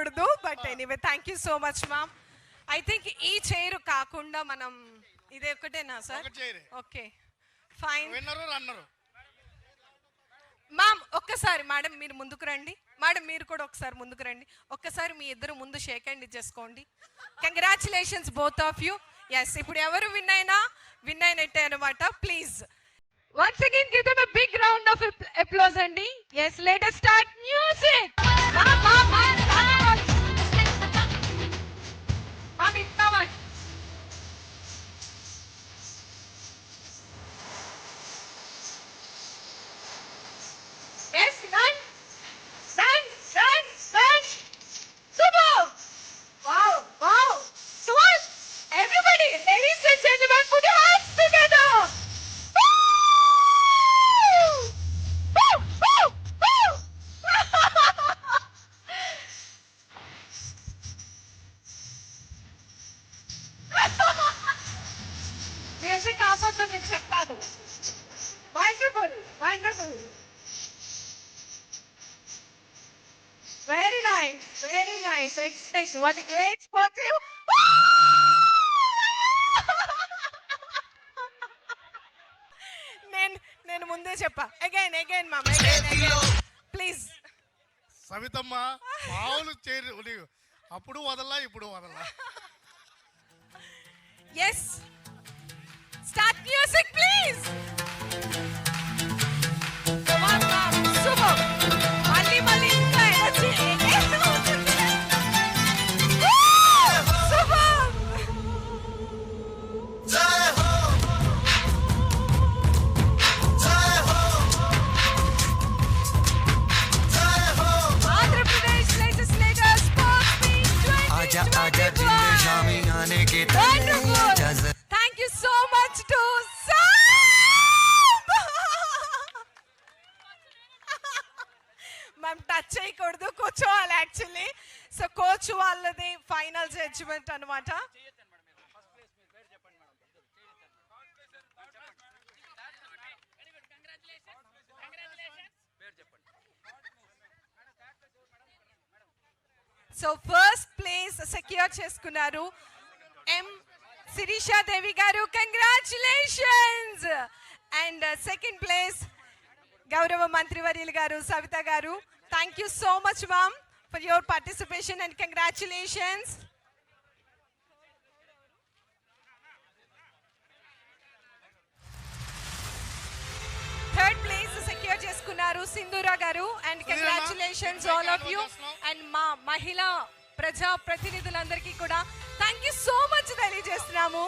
చేయకూడదు. But anyway thank you so much ma'am. I think ఈ chair కాకుండా మనం ఇదే ఒకటేనా సార్? Okay fine. మ్యామ్ ఒక్కసారి మేడం మీరు ముందుకు రండి. మేడం మీరు కూడా ఒకసారి ముందుకు రండి. ఒక్కసారి మీ ఇద్దరు ముందు షేక్ హ్యాండ్ ఇచ్చేసుకోండి. Congratulations both of you. Yes ఇప్పుడు ఎవరు విన్ అయినట్టే అనమాట. Please once again give them a big round of applause andi. Yes, let us start music. Mami come on. Yes, run. Super. Wow. Come on everybody, ladies and gentlemen, put your hands together. Music ఆసక్తి నేను చెప్తాను. Wonderful. Very nice. Next, what a great spot you. నేను ముందే చెప్పా. Again ma'am again please. సవితమ్మ మామూలు చేరు అప్పుడు వదల్లా ఇప్పుడు వదల్లా. Yes start music please. Super. మళ్ళీ ఇంకా energy. Thank you so much to మనం టచ్ చేయకూడదు, కూర్చోవాలి యాక్చువల్లీ. సో కోచ్ వాళ్ళది ఫైనల్ జడ్జిమెంట్ అనమాట. సో ఫస్ట్ ప్లేస్ సెక్యూర్ చేసుకున్నారు ఎం శిరీషా దేవి గారు. కంగ్రాచులేషన్స్. అండ్ సెకండ్ ప్లేస్ గౌరవ మంత్రివర్యులు గారు సవిత గారు. Thank you so much ma'am for your participation and congratulations. Third place secure చేసుకున్నారు సింధూరా గారు. And congratulations all of you. And మా మహిళా ప్రజా ప్రతినిధులందరికీ కూడా థ్యాంక్ యూ సో మచ్ తెలియజేస్తున్నాము.